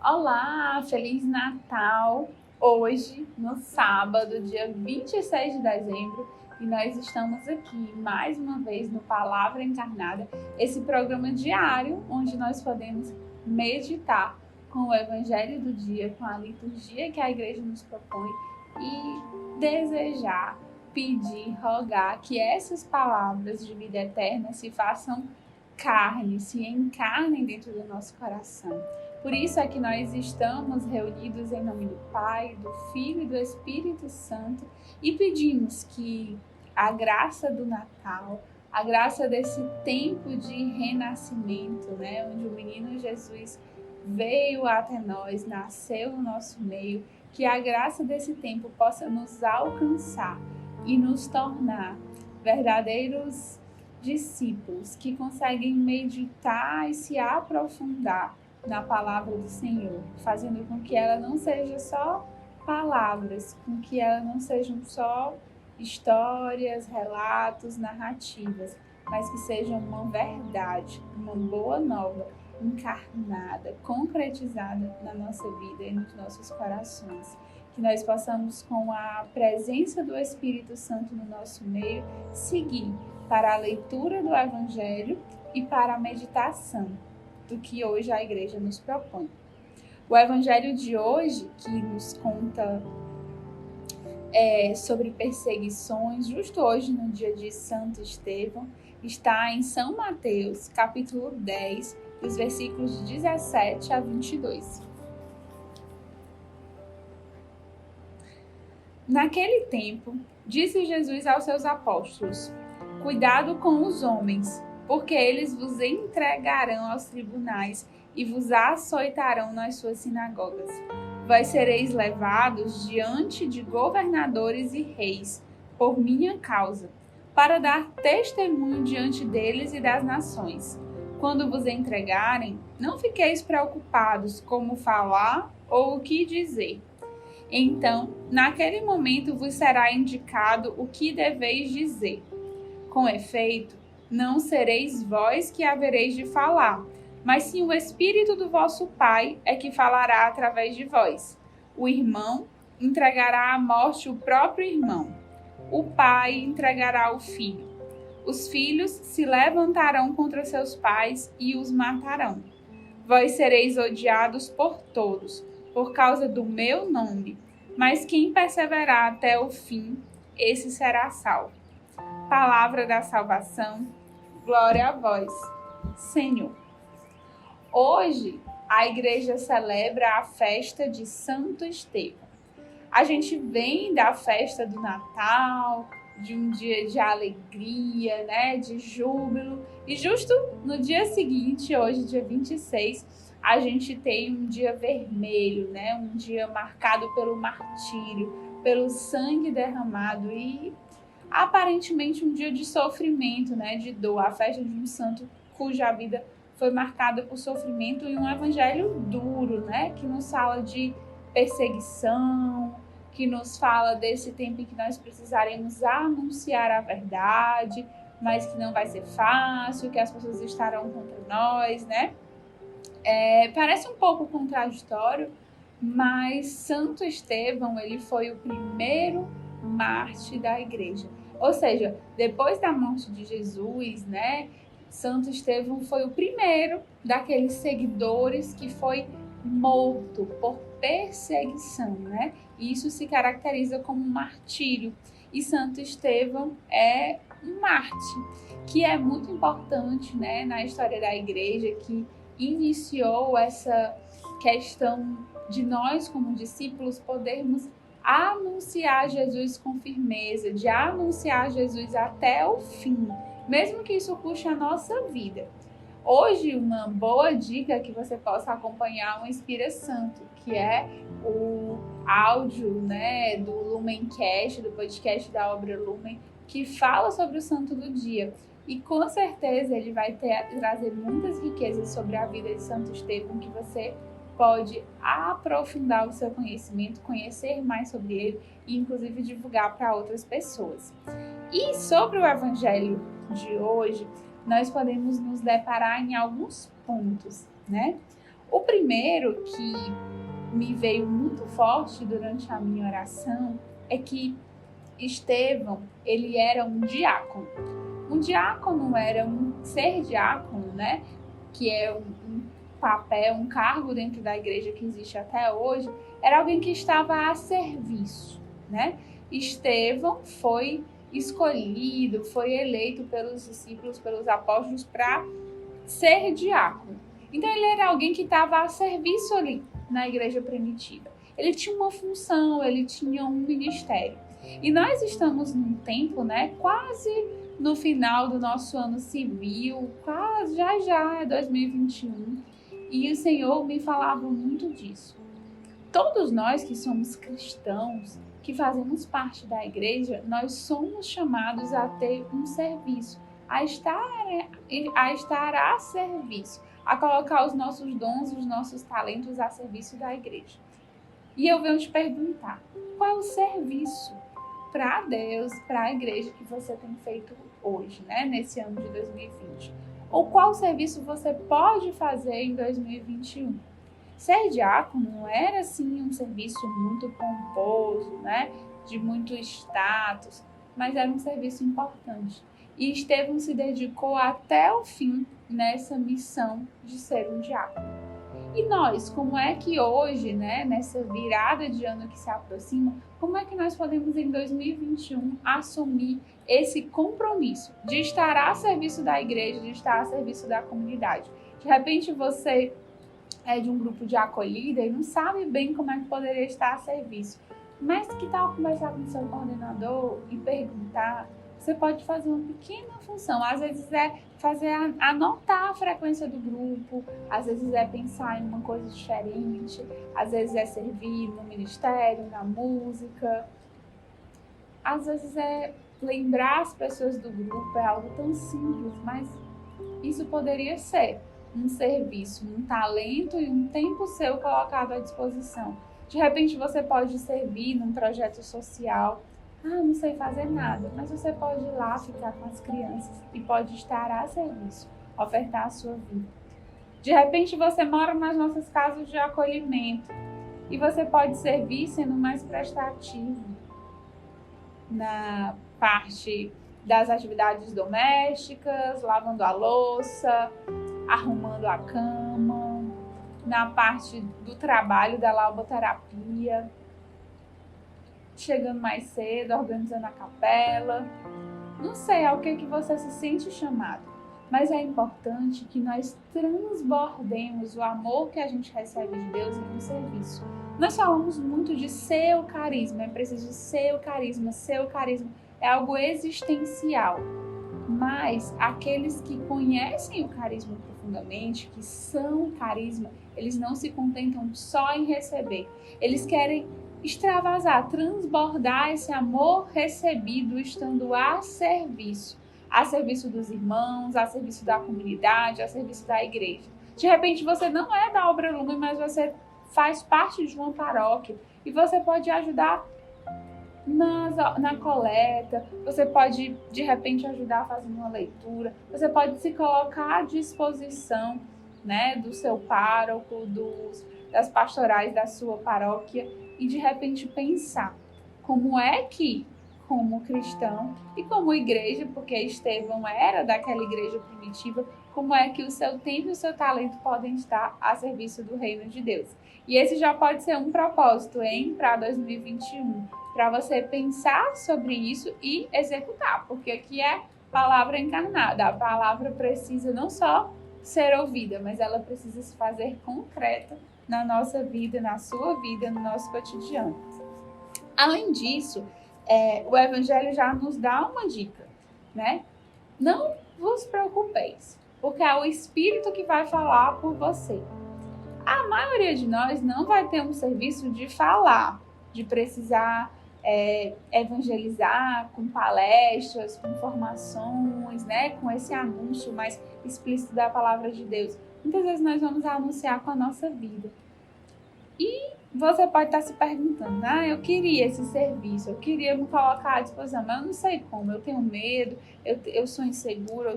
Olá, Feliz Natal! Hoje, no sábado, dia 26 de dezembro, e nós estamos aqui mais uma vez no Palavra Encarnada, esse programa diário onde nós podemos meditar com o Evangelho do dia, com a liturgia que a Igreja nos propõe e desejar, pedir, rogar que essas palavras de vida eterna se façam carne, se encarnem dentro do nosso coração. Por isso é que nós estamos reunidos em nome do Pai, do Filho e do Espírito Santo e pedimos que a graça do Natal, a graça desse tempo de renascimento, né, onde o menino Jesus veio até nós, nasceu no nosso meio, que a graça desse tempo possa nos alcançar e nos tornar verdadeiros discípulos que conseguem meditar e se aprofundar na palavra do Senhor, fazendo com que ela não seja só palavras, com que ela não sejam só histórias, relatos, narrativas, mas que seja uma verdade, uma boa nova, encarnada, concretizada na nossa vida e nos nossos corações. Que nós possamos, com a presença do Espírito Santo no nosso meio, seguir para a leitura do Evangelho e para a meditação do que hoje a Igreja nos propõe. O Evangelho de hoje, que nos conta sobre perseguições, justo hoje no dia de Santo Estevão, está em São Mateus, capítulo 10, dos versículos 17 a 22. Naquele tempo, disse Jesus aos seus apóstolos: cuidado com os homens, porque eles vos entregarão aos tribunais e vos açoitarão nas suas sinagogas. Vós sereis levados diante de governadores e reis, por minha causa, para dar testemunho diante deles e das nações. Quando vos entregarem, não fiqueis preocupados como falar ou o que dizer. Então, naquele momento vos será indicado o que deveis dizer. Com efeito, não sereis vós que havereis de falar, mas sim o Espírito do vosso Pai é que falará através de vós. O irmão entregará à morte o próprio irmão. O pai entregará o filho. Os filhos se levantarão contra seus pais e os matarão. Vós sereis odiados por todos, por causa do meu nome, mas quem perseverar até o fim, esse será salvo. Palavra da salvação. Glória a vós, Senhor. Hoje, a igreja celebra a festa de Santo Estevão. A gente vem da festa do Natal, de um dia de alegria, né, de júbilo. E justo no dia seguinte, hoje, dia 26, a gente tem um dia vermelho, né, um dia marcado pelo martírio, pelo sangue derramado e aparentemente um dia de sofrimento, né, de dor, a festa de um santo cuja vida foi marcada por sofrimento e um evangelho duro, né, que nos fala de perseguição, que nos fala desse tempo em que nós precisaremos anunciar a verdade, mas que não vai ser fácil, que as pessoas estarão contra nós, né? Parece um pouco contraditório, mas Santo Estevão, ele foi o primeiro mártir da igreja. Ou seja, depois da morte de Jesus, né, Santo Estevão foi o primeiro daqueles seguidores que foi morto por perseguição, né? E isso se caracteriza como um martírio. E Santo Estevão é um mártir, que é muito importante, né, na história da igreja, que iniciou essa questão de nós, como discípulos, podermos anunciar Jesus com firmeza, de anunciar Jesus até o fim, mesmo que isso custe a nossa vida. Hoje, uma boa dica é que você possa acompanhar o Inspira Santo, que é o áudio, né, do Lumencast, do podcast da obra Lumen, que fala sobre o santo do dia. E com certeza ele vai trazer muitas riquezas sobre a vida de Santo Estevão, que você pode aprofundar o seu conhecimento, conhecer mais sobre ele e inclusive divulgar para outras pessoas. E sobre o evangelho de hoje, nós podemos nos deparar em alguns pontos, né? O primeiro que me veio muito forte durante a minha oração é que Estevão, ele era um diácono. Um diácono era ser diácono, né? Que é um papel, um cargo dentro da igreja que existe até hoje, era alguém que estava a serviço, né? Estevão foi escolhido, foi eleito pelos discípulos, pelos apóstolos para ser diácono. Então ele era alguém que estava a serviço ali na igreja primitiva. Ele tinha uma função, ele tinha um ministério. E nós estamos num tempo, né, quase no final do nosso ano civil, quase já é 2021, e o Senhor me falava muito disso. Todos nós que somos cristãos, que fazemos parte da igreja, nós somos chamados a ter um serviço, a estar a serviço, a colocar os nossos dons, os nossos talentos a serviço da igreja. E eu venho te perguntar, qual é o serviço para Deus, para a igreja que você tem feito hoje, né, nesse ano de 2020? Ou qual serviço você pode fazer em 2021? Ser diácono não era assim um serviço muito pomposo, né, de muito status, mas era um serviço importante. E Estevão se dedicou até o fim nessa missão de ser um diácono. E nós, como é que hoje, né, nessa virada de ano que se aproxima, como é que nós podemos em 2021 assumir esse compromisso de estar a serviço da igreja, de estar a serviço da comunidade? De repente você é de um grupo de acolhida e não sabe bem como é que poderia estar a serviço. Mas que tal conversar com o seu coordenador e perguntar? Você pode fazer uma pequena função. Às vezes é anotar a frequência do grupo, às vezes é pensar em uma coisa diferente, às vezes é servir no ministério, na música, às vezes é lembrar as pessoas do grupo, é algo tão simples, mas isso poderia ser um serviço, um talento e um tempo seu colocado à disposição. De repente você pode servir num projeto social. Não sei fazer nada, mas você pode ir lá ficar com as crianças e pode estar a serviço, ofertar a sua vida. De repente você mora nas nossas casas de acolhimento e você pode servir sendo mais prestativo na parte das atividades domésticas, lavando a louça, arrumando a cama, na parte do trabalho da lauboterapia, chegando mais cedo, organizando a capela. Não sei ao que você se sente chamado, mas é importante que nós transbordemos o amor que a gente recebe de Deus em um serviço. Nós falamos muito de seu carisma, é preciso seu carisma é algo existencial. Mas aqueles que conhecem o carisma profundamente, que são carisma, eles não se contentam só em receber. Eles querem extravasar, transbordar esse amor recebido estando a serviço dos irmãos, a serviço da comunidade, a serviço da igreja. De repente você não é da Obra Lumen, mas você faz parte de uma paróquia e você pode ajudar na coleta, você pode de repente ajudar fazendo uma leitura, você pode se colocar à disposição, né, do seu pároco, das pastorais da sua paróquia e de repente pensar como é que, como cristão e como igreja, porque Estevão era daquela igreja primitiva, como é que o seu tempo e o seu talento podem estar a serviço do reino de Deus. E esse já pode ser um propósito, para 2021, para você pensar sobre isso e executar, porque aqui é palavra encarnada. A palavra precisa não só ser ouvida, mas ela precisa se fazer concreta na nossa vida, na sua vida, no nosso cotidiano. Além disso, o Evangelho já nos dá uma dica, né? Não vos preocupeis, porque é o Espírito que vai falar por você. A maioria de nós não vai ter um serviço de falar, de precisar evangelizar com palestras, com formações, né? Com esse anúncio mais explícito da palavra de Deus. Muitas vezes nós vamos anunciar com a nossa vida. E você pode estar se perguntando, eu queria esse serviço, eu queria me colocar à disposição, mas eu não sei como, eu tenho medo, eu sou insegura,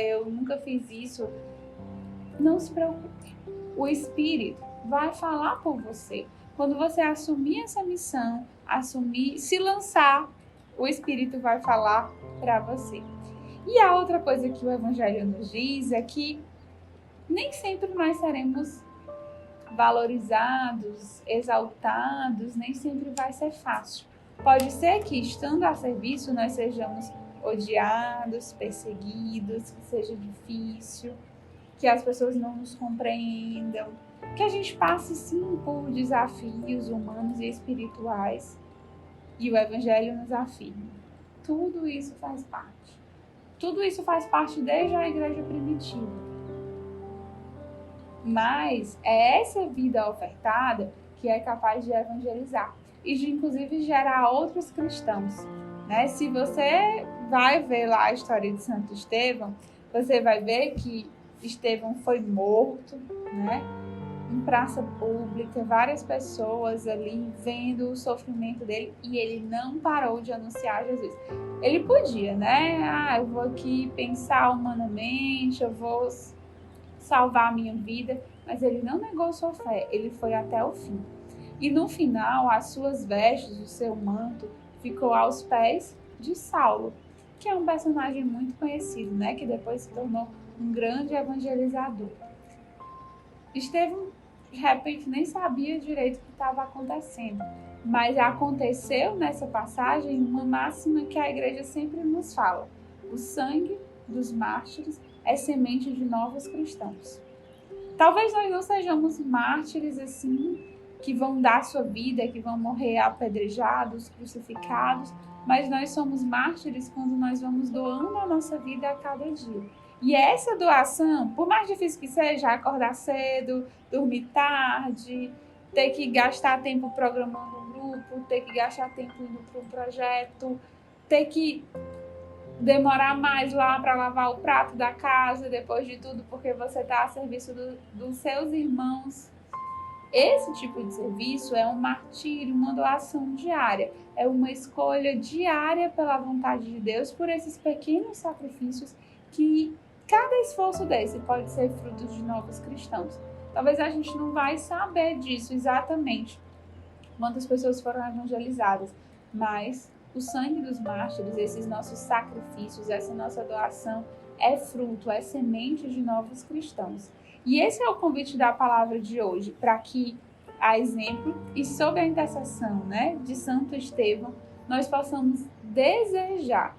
eu nunca fiz isso. Não se preocupe. o Espírito vai falar por você. Quando você assumir essa missão, se lançar, o Espírito vai falar para você. E a outra coisa que o Evangelho nos diz é que nem sempre nós seremos valorizados, exaltados, nem sempre vai ser fácil. Pode ser que, estando a serviço, nós sejamos odiados, perseguidos, que seja difícil, que as pessoas não nos compreendam, que a gente passe sim por desafios humanos e espirituais. E o Evangelho nos afirma: tudo isso faz parte. Tudo isso faz parte desde a igreja primitiva. Mas é essa vida ofertada que é capaz de evangelizar e de, inclusive, gerar outros cristãos, né? Se você vai ver lá a história de Santo Estevão, você vai ver que Estevão foi morto, né? Em praça pública, várias pessoas ali vendo o sofrimento dele, e ele não parou de anunciar Jesus. Ele podia, né? Eu vou aqui pensar humanamente, eu vou salvar a minha vida, mas ele não negou sua fé, ele foi até o fim. E no final, as suas vestes, o seu manto, ficou aos pés de Saulo, que é um personagem muito conhecido, né? Que depois se tornou um grande evangelizador. Estevão, de repente, nem sabia direito o que estava acontecendo, mas aconteceu nessa passagem uma máxima que a igreja sempre nos fala: o sangue dos mártires é semente de novos cristãos. Talvez nós não sejamos mártires assim, que vão dar sua vida, que vão morrer apedrejados, crucificados, mas nós somos mártires quando nós vamos doando a nossa vida a cada dia. E essa doação, por mais difícil que seja, acordar cedo, dormir tarde, ter que gastar tempo programando um grupo, ter que gastar tempo indo para um projeto, ter que demorar mais lá para lavar o prato da casa, depois de tudo, porque você está a serviço dos seus irmãos. Esse tipo de serviço é um martírio, uma doação diária. É uma escolha diária pela vontade de Deus por esses pequenos sacrifícios que cada esforço desse pode ser fruto de novos cristãos. Talvez a gente não vai saber disso exatamente quantas pessoas foram evangelizadas, mas o sangue dos mártires, esses nossos sacrifícios, essa nossa doação é fruto, é semente de novos cristãos. E esse é o convite da palavra de hoje, para que, a exemplo e sob a intercessão, né, de Santo Estevão, nós possamos desejar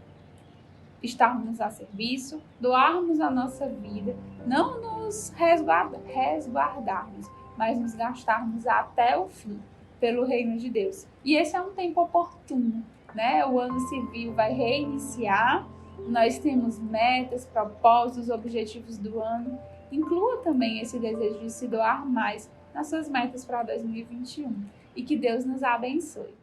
estarmos a serviço, doarmos a nossa vida, não nos resguardarmos, mas nos gastarmos até o fim pelo reino de Deus. E esse é um tempo oportuno, né? O ano civil vai reiniciar, nós temos metas, propósitos, objetivos do ano. Inclua também esse desejo de se doar mais nas suas metas para 2021 e que Deus nos abençoe.